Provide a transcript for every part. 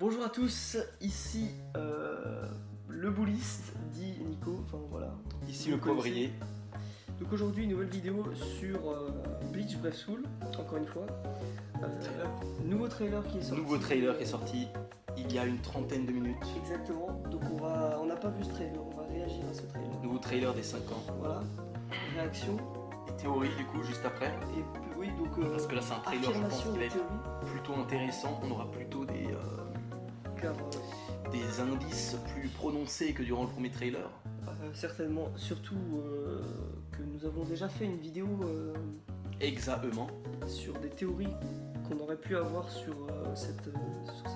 Bonjour à tous, ici le bouliste, dit Nico, enfin voilà. Ici le poivrier. Donc aujourd'hui une nouvelle vidéo sur Bleach Brave Soul, encore une fois. Nouveau trailer qui est sorti. Nouveau trailer qui est sorti il y a une trentaine de minutes. Exactement, donc on n'a pas vu ce trailer, on va réagir à ce trailer. Nouveau trailer des 5 ans. Voilà, réaction. Et théorie du coup juste après. Et oui, donc parce que là c'est un trailer, je pense qu'il va être théorie, plutôt intéressant. On aura plutôt car des indices plus prononcés que durant le premier trailer. certainement, surtout que nous avons déjà fait une vidéo Exactement. sur des théories qu'on aurait pu avoir sur cet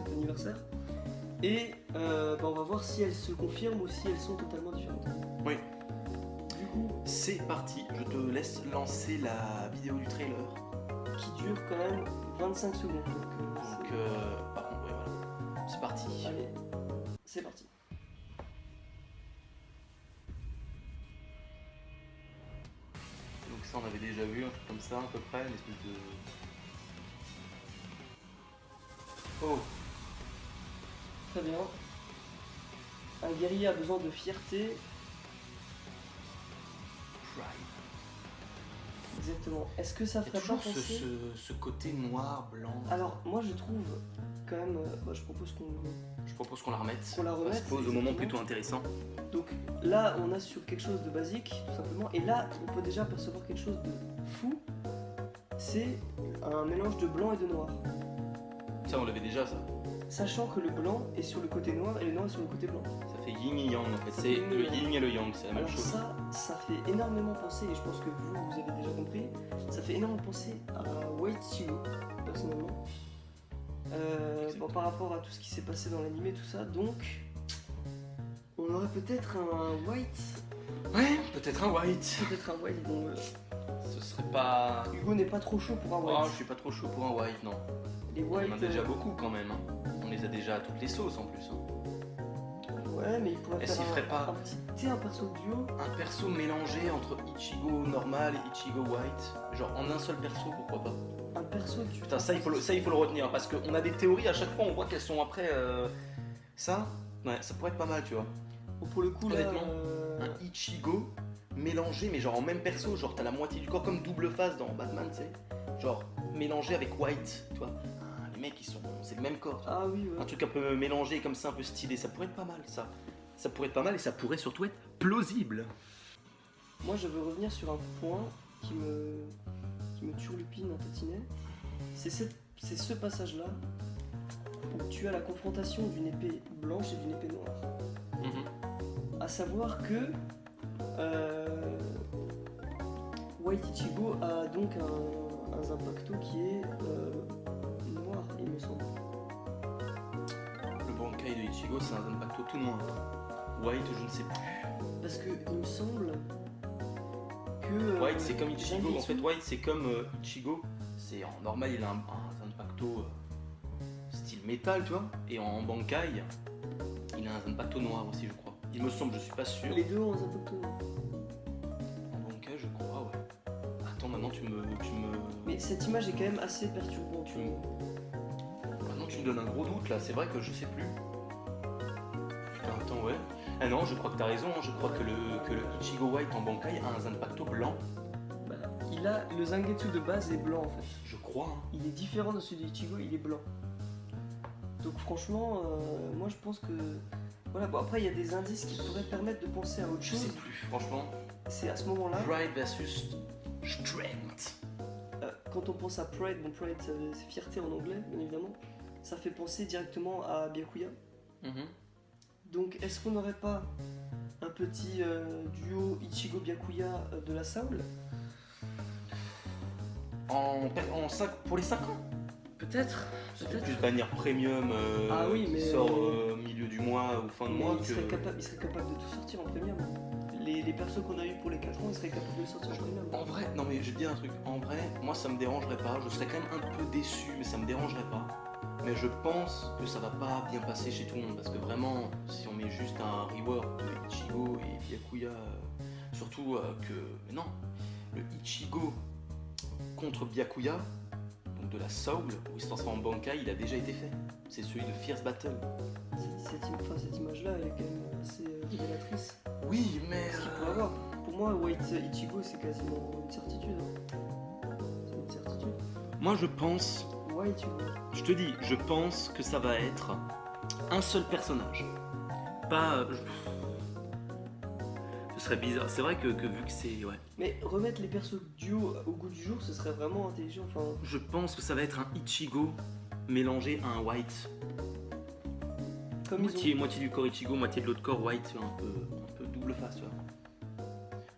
anniversaire. Et on va voir si elles se confirment ou si elles sont totalement différentes. Oui. Du coup, c'est parti, je te laisse lancer la vidéo du trailer. Qui dure quand même 25 secondes. Donc, par contre, ouais, voilà. C'est parti. Allez, c'est parti. Donc ça on avait déjà vu, un truc comme ça à peu près, une espèce de... Oh. Très bien. Un guerrier a besoin de fierté. Pride. Exactement. Est-ce que ça Il y a ferait pas toujours penser... ce côté noir, blanc. Alors, moi je trouve quand même... je propose Je propose qu'on la remette. Qu'on la remette, Ça se pose au moment exactement. plutôt intéressant. Donc là, on a sur quelque chose de basique, tout simplement. Et là, on peut déjà percevoir quelque chose de fou. C'est un mélange de blanc et de noir. Ça, on l'avait déjà, ça. Sachant que le blanc est sur le côté noir et le noir est sur le côté blanc. Ça fait yin et yang, en fait. Ça C'est fait yin et le yang. yin et le yang, c'est la même Alors chose. ça fait énormément penser, et je pense que vous avez déjà compris, ça fait énormément penser à White Chino, personnellement. Par rapport à tout ce qui s'est passé dans l'animé, tout ça, donc on aurait peut-être un White. Ouais, peut-être un white. Peut-être un White, bon, Ce serait pas... Hugo n'est pas trop chaud pour un White. Oh, je suis pas trop chaud pour un white, non. Les White, On en a déjà beaucoup, quand même. Hein. On les a déjà à toutes les sauces, en plus. Hein. ouais, mais il pourrait Est-ce faire qu'il ferait pas un petit thé, un perso duo. un perso mélangé entre Ichigo normal et Ichigo white? Genre en un seul perso, pourquoi pas? Un perso du... Putain, ça il faut le retenir, parce qu'on a des théories, à chaque fois on voit qu'elles sont après... Ça, ouais, ça pourrait être pas mal, tu vois. Bon, pour le coup, là... Honnêtement, un Ichigo mélangé, mais genre en même perso, genre t'as la moitié du corps comme double face dans Batman, tu sais. Genre mélangé avec White, tu vois. Ah, les mecs, c'est le même corps. Tu vois. Ah oui, ouais. Un truc un peu mélangé comme ça, un peu stylé, ça pourrait être pas mal, ça. Ça pourrait être pas mal et ça pourrait surtout être plausible. Moi, je veux revenir sur un point qui me turlupine un tantinet. C'est ce passage-là où tu as la confrontation d'une épée blanche et d'une épée noire. À savoir que White Ichigo a donc un Zanpakuto qui est noir, il me semble. Le Bankai de Ichigo, c'est un Zanpakuto tout noir. White, je ne sais plus. Parce que il me semble que... White, c'est comme Ichigo. En Zangetsu- fait, White, c'est comme Ichigo. C'est en normal, il a un Zanpakuto style métal, tu vois. Et en Bankai, il a un Zanpakuto noir aussi, je crois. Il me semble, je suis pas sûr. Les deux ont un Zanpakuto noir. En Bankai, je crois, ouais. Attends, maintenant tu me... Mais cette image est quand même assez perturbante. Maintenant tu me donnes un gros doute là, c'est vrai que je sais plus. Putain, attends, ouais. Ah non, je crois que t'as raison, hein. Je crois que le Ichigo White en Bankai a un Zanpakuto blanc. Bah, il a le Zangetsu de base est blanc en fait. Je crois, hein. Il est différent de celui d'Ichigo, il est blanc. Donc franchement, moi je pense que... Voilà, bon après il y a des indices qui pourraient permettre de penser à autre Je chose. sais plus, franchement. C'est à ce moment-là, Pride versus Strength. quand on pense à Pride, bon Pride c'est fierté en anglais, bien évidemment, ça fait penser directement à Byakuya. Donc est-ce qu'on n'aurait pas un petit duo Ichigo-Byakuya de la Soul? Pour les 5 ans. Peut-être, Ça fait plus bannière premium Ah oui, mais qui sort milieu du mois ou fin de Mais mois il serait capable de tout sortir en premium. Les persos qu'on a eu pour les 4 ans, ils seraient capables de le sortir en premium. En vrai, non mais je vais te dire un truc, en vrai, moi ça me dérangerait pas, je serais quand même un peu déçu, mais ça me dérangerait pas. Mais je pense que ça va pas bien passer chez tout le monde, parce que vraiment, si on met juste un rework de Ichigo et Byakuya, surtout que... Mais non, le Ichigo contre Byakuya, de la Soul, où il se transforme en Bankai, il a déjà été fait. C'est celui de Fierce Battle. Cette image-là, elle est quand même assez révélatrice. Oui, mais... Ce qu'il peut avoir. Pour moi, White Ichigo, c'est quasiment une certitude. Hein. C'est une certitude. Moi, je pense... White, tu vois. Je te dis, je pense que ça va être un seul personnage. Pas... Ce serait bizarre. C'est vrai que vu que c'est... Ouais. Mais remettre les persos duo au goût du jour, ce serait vraiment intelligent. Enfin, Je pense que ça va être un Ichigo mélangé à un White. comme Moitié du corps Ichigo, moitié de l'autre corps White, un peu double face, tu vois.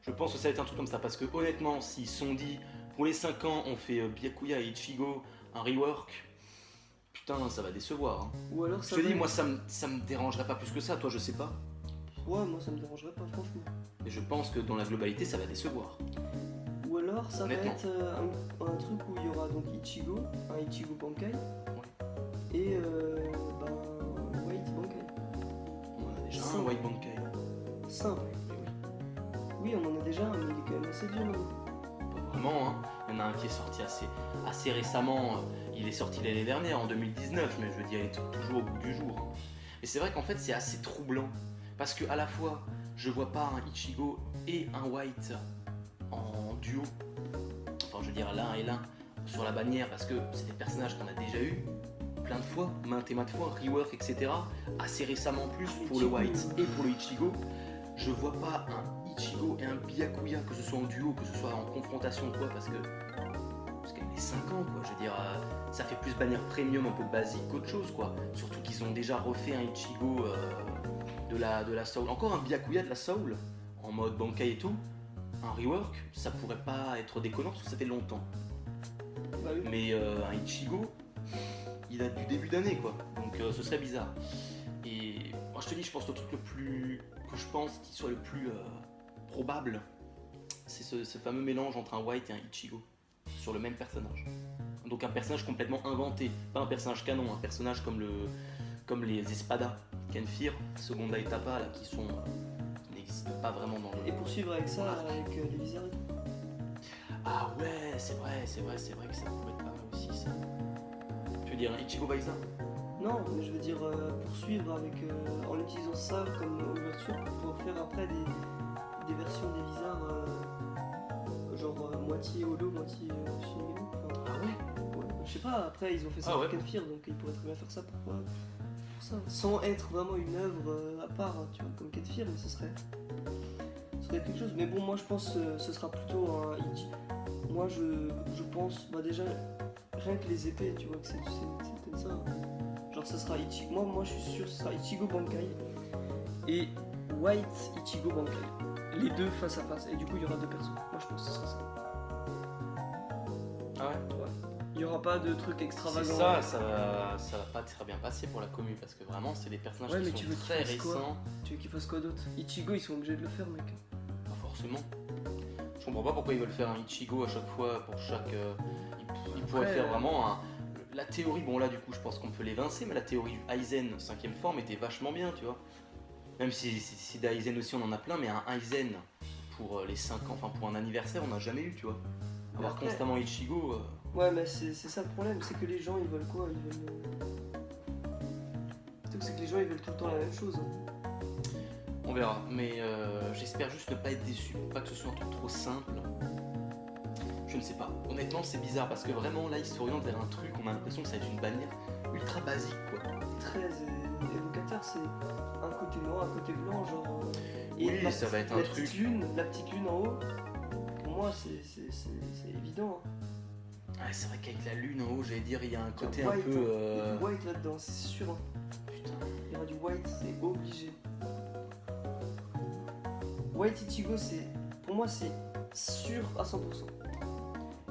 Je pense que ça va être un truc comme ça, parce que honnêtement, s'ils se sont dit, pour les 5 ans, on fait Byakuya et Ichigo, un rework, putain, ça va décevoir. Hein. Ou alors Je ça te dis, va moi, ça me dérangerait pas plus que ça, toi, je sais pas. Ouais, moi ça me dérangerait pas, franchement. Mais je pense que dans la globalité, ça va décevoir. Ou alors ça va Honnêtement. être un truc où il y aura donc Ichigo, un Ichigo Bankai, et White Bankai. On a déjà Ça. un White Bankai. Simple. Mais oui, Oui, on en a déjà un, mais il est quand même assez vieux maintenant. pas vraiment, hein. Il y en a un qui est sorti assez récemment. Il est sorti l'année dernière, en 2019, mais je veux dire, il est toujours au bout du jour. Hein. Et c'est vrai qu'en fait, c'est assez troublant. Parce que à la fois, je vois pas un Ichigo et un White en duo. Enfin, je veux dire, l'un et l'un sur la bannière, parce que c'est des personnages qu'on a déjà eu plein de fois, maintes et maintes fois, rework, etc. Assez récemment en plus pour le White et pour le Ichigo. Je vois pas un Ichigo et un Byakuya, que ce soit en duo, que ce soit en confrontation quoi, parce qu'il est 5 ans, quoi. Je veux dire, ça fait plus bannière premium, un peu basique qu'autre chose, quoi. Surtout qu'ils ont déjà refait un Ichigo de la Soul. Encore un Byakuya de la Soul, en mode Bankai et tout. Un rework, ça pourrait pas être déconnant parce que ça fait longtemps. Bah oui. Mais un Ichigo, il date du début d'année, quoi. Donc ce serait bizarre. Et moi je te dis, je pense que le truc que je pense qui soit le plus probable, c'est ce fameux mélange entre un White et un Ichigo sur le même personnage. Donc un personnage complètement inventé, pas un personnage canon, un personnage comme les Espada, Kenfir, Segunda Etapa, là, qui n'existent pas vraiment dans le... Et poursuivre avec ça, Voilà. avec les visages. Ah ouais, c'est vrai que ça pourrait être pas mal aussi, ça. Tu veux dire un Ichigo Baiza? Non, mais je veux dire poursuivre avec, en utilisant ça comme ouverture pour faire après des versions des visards genre moitié holo, moitié Shinigami. Enfin, Ah ouais. ouais, je sais pas, après ils ont fait ça Ah pour ouais. Kenfir, donc ils pourraient très bien faire ça pour ça. Sans être vraiment une œuvre à part, tu vois, comme Kenfir, mais ce serait quelque chose. Mais bon, moi je pense que ce sera plutôt un Ichi. Moi je pense, bah déjà, rien que les épées, tu vois, que c'est peut-être ça. Genre ça sera Ichigo. Moi je suis sûr que ce sera Ichigo Bankai et White Ichigo Bankai. Les deux face à face. Et du coup il y aura deux persos. Moi je pense que ce sera ça. Ah ouais. Ouais. Il n'y aura pas de trucs C'est extravagants. ça va pas très bien passer pour la commu parce que vraiment c'est des personnages Ouais, mais qui tu sont veux qu'ils très fassent quoi récents. Tu veux qu'ils fassent quoi d'autre? Ichigo ils sont obligés de le faire, mec. Pas forcément. Je comprends pas pourquoi ils veulent faire un Ichigo à chaque fois pour chaque. Ils pourraient Après, faire vraiment un. La théorie, bon là du coup je pense qu'on peut l'évincer, mais la théorie du Aizen 5ème forme était vachement bien, tu vois. Même si des Aizen aussi on en a plein, mais un Aizen pour les 5 ans, enfin pour un anniversaire on n'a jamais eu, tu vois. Avoir Après- constamment Ichigo. Ouais, mais c'est ça le problème, c'est que les gens ils veulent quoi? Ils veulent. Le truc, c'est que les gens ils veulent tout le temps la même chose. Hein. On verra, mais j'espère juste ne pas être déçu, pas que ce soit un truc trop simple. Je ne sais pas. Honnêtement, c'est bizarre parce que vraiment là, ils s'orientent vers un truc, on a l'impression que ça va être une bannière ultra basique quoi. Très évocateur, c'est un côté noir, un côté blanc, genre. Oui, la ça va être la un petite truc. Lune, la petite lune en haut, pour moi c'est évident. Hein. Ah, c'est vrai qu'avec la lune en haut, j'allais dire, il y a un côté White, un peu. Il y a du white là-dedans, c'est sûr. Hein. Putain. Il y aura du white, c'est obligé. White Ichigo, pour moi, c'est sûr à 100%.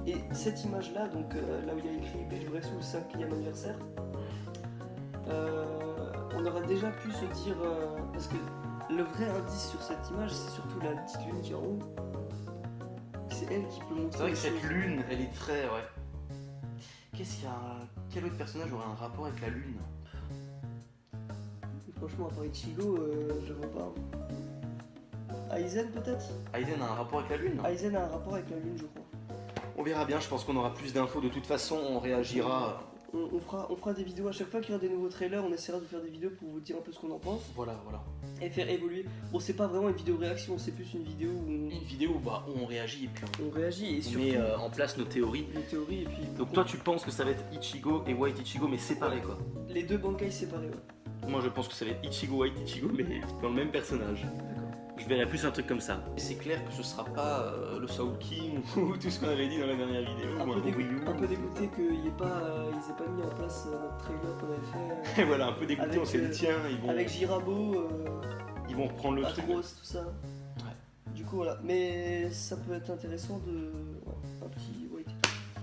Et cette image-là, donc là où il y a écrit Bleach Breath le 5e anniversaire, on aurait déjà pu se dire. Parce que le vrai indice sur cette image, c'est surtout la petite lune qui est en haut. C'est elle qui peut montrer. C'est vrai que les cette choses. lune, elle est très. Ouais. Qu'est-ce qu'il y a. Quel autre personnage aurait un rapport avec la lune? Franchement, à part Ichigo, je vois pas. Aizen peut-être. Aizen a un rapport avec la lune? Aizen a un rapport avec la lune, je crois. On verra bien, je pense qu'on aura plus d'infos. De toute façon, on réagira. On fera des vidéos à chaque fois qu'il y aura des nouveaux trailers, on essaiera de faire des vidéos pour vous dire un peu ce qu'on en pense Voilà. et faire évoluer. Bon, c'est pas vraiment une vidéo réaction, c'est plus une vidéo où Une vidéo où on réagit et puis on réagit et on surtout met en place nos théories. les théories. Et puis, Donc toi, tu penses que ça va être Ichigo et White Ichigo, mais séparés quoi. les deux Bankai séparés, ouais. Moi, je pense que ça va être Ichigo, White Ichigo, mais dans le même personnage. D'accord. Je verrais plus un truc comme ça. Et c'est clair que ce sera pas le Soul King ou tout ce qu'on avait dit dans la dernière vidéo. ou Un Ryu. peu dégoûté qu'ils aient pas mis en place notre trailer qu'on avait fait Et voilà, un peu dégoûté, Avec, on s'est dit tiens, avec Jirabo, ils vont reprendre le truc. Atros, tout ça. Ouais. Du coup, voilà. Mais ça peut être intéressant de. Ouais, un petit White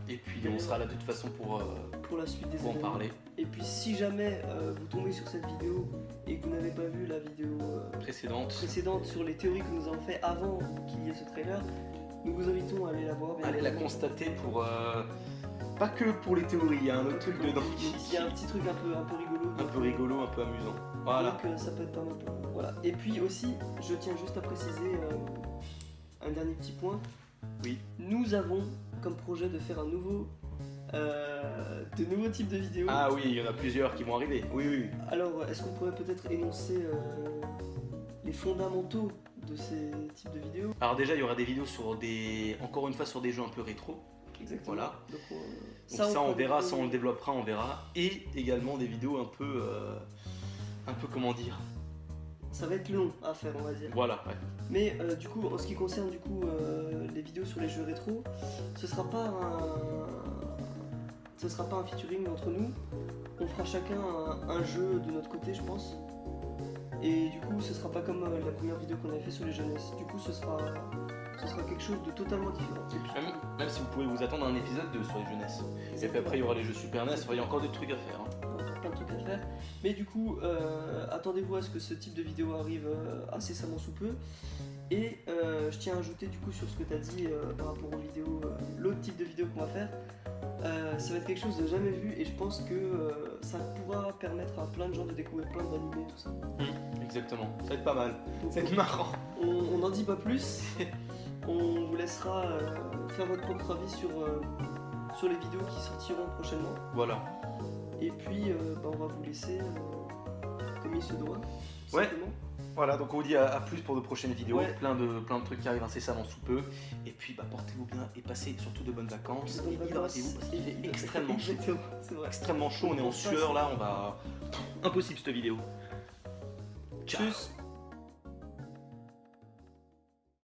Et puis on sera là de toute façon pour pour la suite des en événements. parler. Et puis si jamais vous tombez sur cette vidéo et que vous n'avez pas vu la vidéo Précédente. précédente sur les théories que nous avons fait avant qu'il y ait ce trailer, nous vous invitons à aller la voir. bien Allez la évidemment. constater pour. Pas que pour les théories, il y a un autre truc dedans Il y a un petit truc un peu rigolo. un peu rigolo, un peu amusant. Voilà. Donc ça peut être pas mal pour vous. Voilà. Et puis aussi, je tiens juste à préciser un dernier petit point. Oui. Nous avons comme projet de faire de nouveaux types de vidéos. Ah oui, il y en a plusieurs qui vont arriver. Oui. Alors, est-ce qu'on pourrait peut-être énoncer les fondamentaux de ces types de vidéos? Alors déjà, il y aura des vidéos sur des. Encore une fois, sur des jeux un peu rétro. Exactement. Voilà. Donc, Donc ça, on fera verra, des ça on le vidéos. développera, on verra. Et également des vidéos un peu comment dire. Ça va être long à faire, on va dire. Voilà, ouais. Mais du coup, en ce qui concerne les vidéos sur les jeux rétro, ce sera pas un featuring entre nous. On fera chacun un jeu de notre côté, je pense. Et du coup, ce sera pas comme la première vidéo qu'on avait fait sur les jeunesses. Du coup, ce sera quelque chose de totalement différent. Et puis, Même si vous pouvez vous attendre à un épisode sur les jeunesses. Et puis après, il y aura les jeux Super NES, il y a encore des trucs à faire. Hein. on a encore plein de trucs à faire. Mais du coup, attendez-vous à ce que ce type de vidéo arrive incessamment sous peu. Et je tiens à ajouter du coup sur ce que tu as dit par rapport aux vidéos, l'autre type de vidéo qu'on va faire. Ça va être quelque chose de jamais vu et je pense que ça pourra permettre à plein de gens de découvrir plein d'animés, tout ça. Exactement, ça va être pas mal. Donc, Ça va être marrant. on n'en dit pas plus. On vous laissera faire votre propre avis sur les vidéos qui sortiront prochainement. Voilà. Et puis, on va vous laisser comme il se doit. tout Ouais. simplement. Voilà, donc on vous dit à plus pour de prochaines vidéos. Ouais. Plein de trucs qui arrivent incessamment sous peu. Et puis portez-vous bien et passez surtout de bonnes vacances. Bonnes Et vacances. hydratez-vous parce qu'il fait extrêmement chaud. Exactement, c'est vrai. Extrêmement chaud, on est en sueur là, on va. Impossible cette vidéo. Ciao. Tchuss.